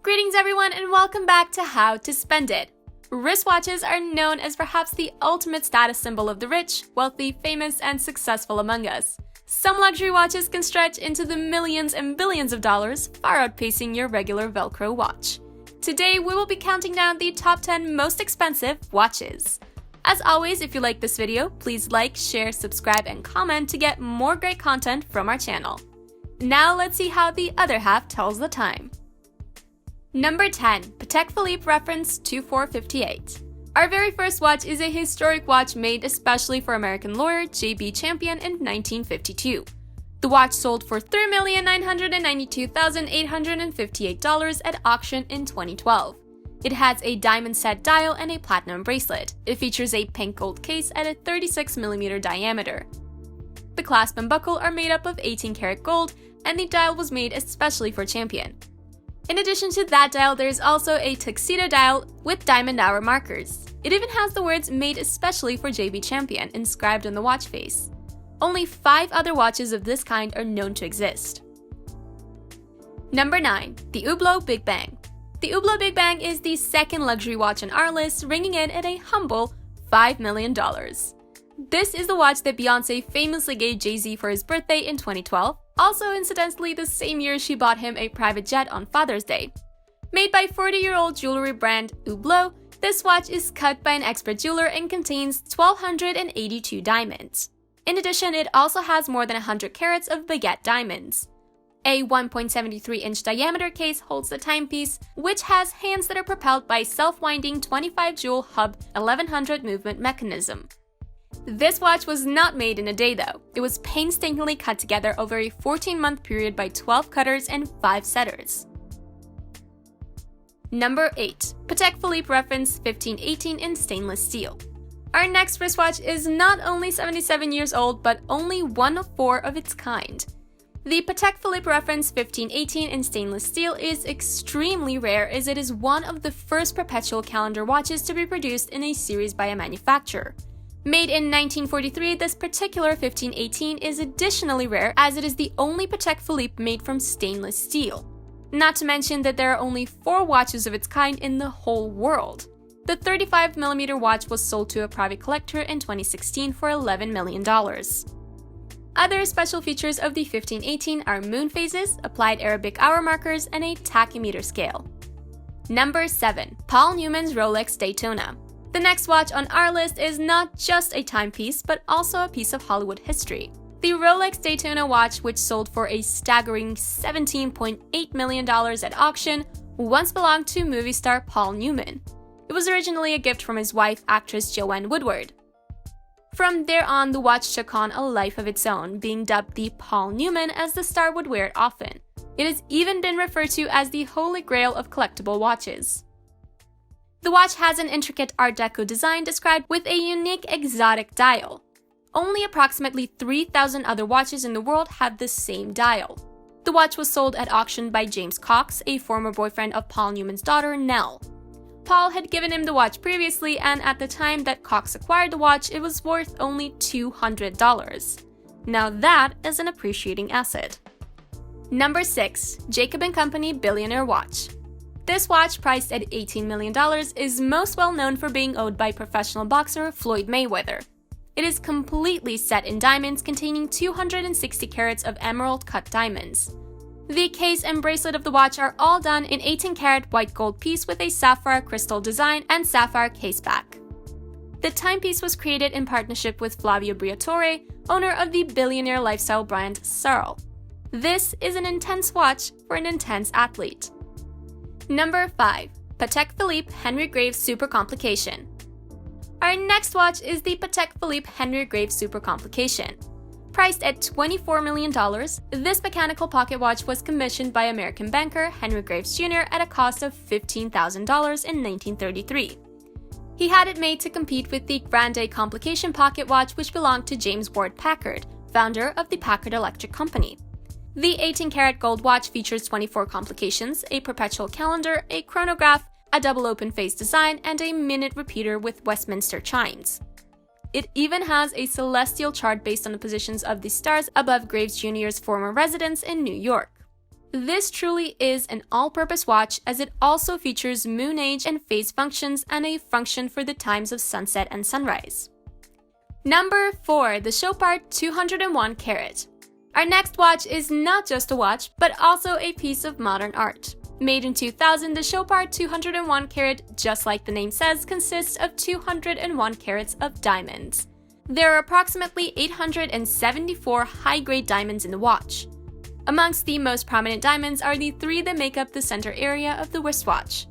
Greetings everyone and welcome back to How to Spend It. Wristwatches are known as perhaps the ultimate status symbol of the rich, wealthy, famous, and successful among us. Some luxury watches can stretch into the millions and billions of dollars, far outpacing your regular Velcro watch. Today we will be counting down the top 10 most expensive watches. As always, if you like this video, please like, share, subscribe, and comment to get more great content from our channel. Now let's see how the other half tells the time. Number 10. Patek Philippe Ref 2458. Our very first watch is a historic watch made especially for American lawyer J.B. Champion in 1952. The watch sold for $3,992,858 at auction in 2012. It has a diamond set dial and a platinum bracelet. It features a pink gold case at a 36mm diameter. The clasp and buckle are made up of 18-karat gold, and the dial was made especially for Champion. In addition to that dial, there is also a tuxedo dial with diamond hour markers. It even has the words "made especially for JB Champion" inscribed on the watch face. Only 5 other watches of this kind are known to exist. Number 9. The Hublot Big Bang. The Hublot Big Bang is the second luxury watch on our list, ringing in at a humble $5 million. This is the watch that Beyoncé famously gave Jay-Z for his birthday in 2012, also incidentally the same year she bought him a private jet on Father's Day. Made by 40-year-old jewelry brand Hublot, this watch is cut by an expert jeweler and contains 1,282 diamonds. In addition, it also has more than 100 carats of baguette diamonds. A 1.73-inch diameter case holds the timepiece, which has hands that are propelled by self-winding 25-jewel Hub 1100 movement mechanism. This watch was not made in a day though. It was painstakingly cut together over a 14-month period by 12 cutters and 5 setters. Number 8. Patek Philippe Ref 1518 in stainless steel. Our next wristwatch is not only 77 years old, but only one of 4 of its kind. The Patek Philippe Ref 1518 in stainless steel is extremely rare, as it is one of the first perpetual calendar watches to be produced in a series by a manufacturer. Made in 1943, this particular 1518 is additionally rare, as it is the only Patek Philippe made from stainless steel. Not to mention that there are only 4 watches of its kind in the whole world. The 35mm watch was sold to a private collector in 2016 for $11 million. Other special features of the 1518 are moon phases, applied Arabic hour markers, and a tachymeter scale. Number 7. Paul Newman's Rolex Daytona. The next watch on our list is not just a timepiece, but also a piece of Hollywood history. The Rolex Daytona watch, which sold for a staggering $17.8 million at auction, once belonged to movie star Paul Newman. It was originally a gift from his wife, actress Joanne Woodward. From there on, the watch took on a life of its own, being dubbed the Paul Newman as the star would wear it often. It has even been referred to as the holy grail of collectible watches. The watch has an intricate Art Deco design described with a unique exotic dial. Only approximately 3,000 other watches in the world have the same dial. The watch was sold at auction by James Cox, a former boyfriend of Paul Newman's daughter, Nell. Paul had given him the watch previously, and at the time that Cox acquired the watch, it was worth only $200. Now that is an appreciating asset. Number 6. Jacob & Company Billionaire Watch. This watch, priced at $18 million, is most well known for being owned by professional boxer Floyd Mayweather. It is completely set in diamonds, containing 260 carats of emerald-cut diamonds. The case and bracelet of the watch are all done in 18-karat white gold piece with a sapphire crystal design and sapphire caseback. The timepiece was created in partnership with Flavio Briatore, owner of the billionaire lifestyle brand Searle. This is an intense watch for an intense athlete. Number 5. Patek Philippe Henry Grave Supercomplication. Our next watch is the Patek Philippe Henry Grave Supercomplication. Priced at $24 million, this mechanical pocket watch was commissioned by American banker Henry Graves Jr. at a cost of $15,000 in 1933. He had it made to compete with the Grande Complication pocket watch, which belonged to James Ward Packard, founder of the Packard Electric Company. The 18-karat gold watch features 24 complications, a perpetual calendar, a chronograph, a double open face design, and a minute repeater with Westminster chimes. It even has a celestial chart based on the positions of the stars above Graves Jr.'s former residence in New York. This truly is an all-purpose watch, as it also features moon age and phase functions and a function for the times of sunset and sunrise. Number 4. The Chopard 201 Carat. Our next watch is not just a watch, but also a piece of modern art. Made in 2000, the Chopard 201 Carat, just like the name says, consists of 201 carats of diamonds. There are approximately 874 high-grade diamonds in the watch. Amongst the most prominent diamonds are the 3 that make up the center area of the wristwatch.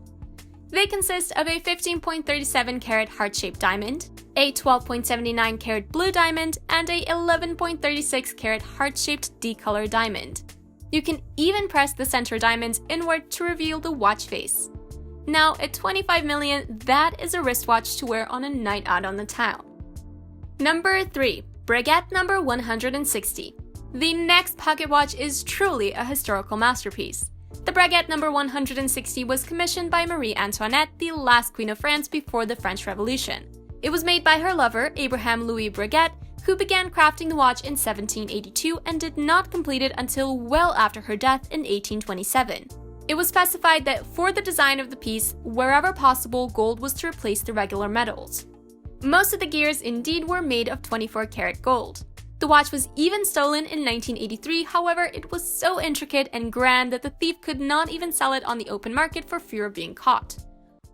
They consist of a 15.37 carat heart-shaped diamond, a 12.79 carat blue diamond, and a 11.36 carat heart-shaped D-color diamond. You can even press the center diamonds inward to reveal the watch face. Now, at $25 million, that is a wristwatch to wear on a night out on the town. Number 3. Breguet Number 160. The next pocket watch is truly a historical masterpiece. The Breguet Number 160 was commissioned by Marie Antoinette, the last Queen of France before the French Revolution. It was made by her lover, Abraham Louis Breguet, who began crafting the watch in 1782 and did not complete it until well after her death in 1827. It was specified that for the design of the piece, wherever possible, gold was to replace the regular metals. Most of the gears indeed were made of 24 karat gold. The watch was even stolen in 1983, however, it was so intricate and grand that the thief could not even sell it on the open market for fear of being caught.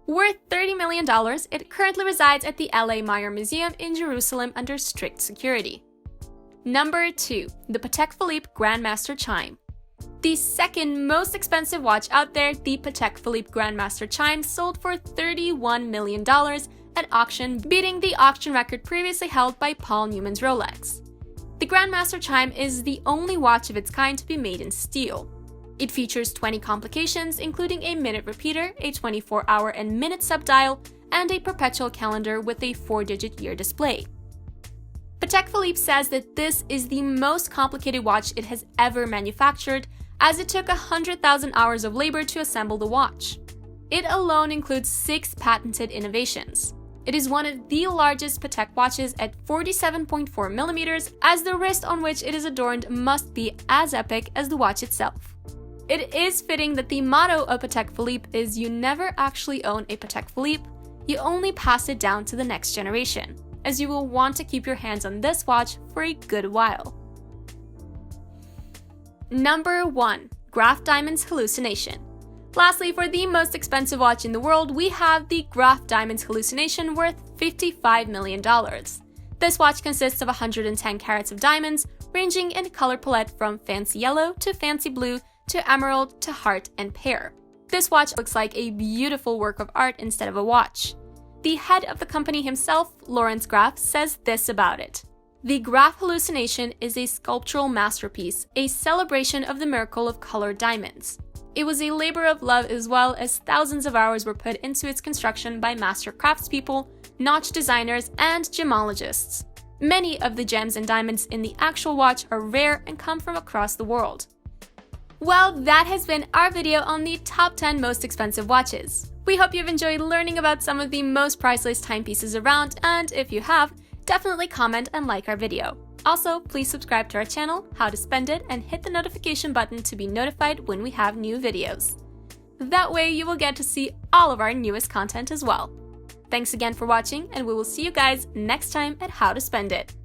Worth $30 million, it currently resides at the LA Meyer Museum in Jerusalem under strict security. Number 2. The Patek Philippe Grandmaster Chime. The second most expensive watch out there, the Patek Philippe Grandmaster Chime sold for $31 million at auction, beating the auction record previously held by Paul Newman's Rolex. The Grandmaster Chime is the only watch of its kind to be made in steel. It features 20 complications, including a minute repeater, a 24-hour and minute subdial, and a perpetual calendar with a 4-digit year display. Patek Philippe says that this is the most complicated watch it has ever manufactured, as it took 100,000 hours of labor to assemble the watch. It alone includes 6 patented innovations. It is one of the largest Patek watches at 47.4 millimeters, as the wrist on which it is adorned must be as epic as the watch itself. It is fitting that the motto of Patek Philippe is "You never actually own a Patek Philippe, you only pass it down to the next generation," as you will want to keep your hands on this watch for a good while. Number 1. Graff Diamonds Hallucination. Lastly, for the most expensive watch in the world, we have the Graff Diamonds Hallucination, worth $55 million. This watch consists of 110 carats of diamonds, ranging in color palette from fancy yellow to fancy blue to emerald to heart and pear. This watch looks like a beautiful work of art instead of a watch. The head of the company himself, Lawrence Graff, says this about it: "The Graff Hallucination is a sculptural masterpiece, a celebration of the miracle of colored diamonds. It was a labor of love, as well as thousands of hours were put into its construction by master craftspeople, notch designers, and gemologists. Many of the gems and diamonds in the actual watch are rare and come from across the world." Well, that has been our video on the top 10 most expensive watches. We hope you've enjoyed learning about some of the most priceless timepieces around, and if you have, definitely comment and like our video. Also, please subscribe to our channel, How to Spend It, and hit the notification button to be notified when we have new videos. That way you will get to see all of our newest content as well. Thanks again for watching, and we will see you guys next time at How to Spend It.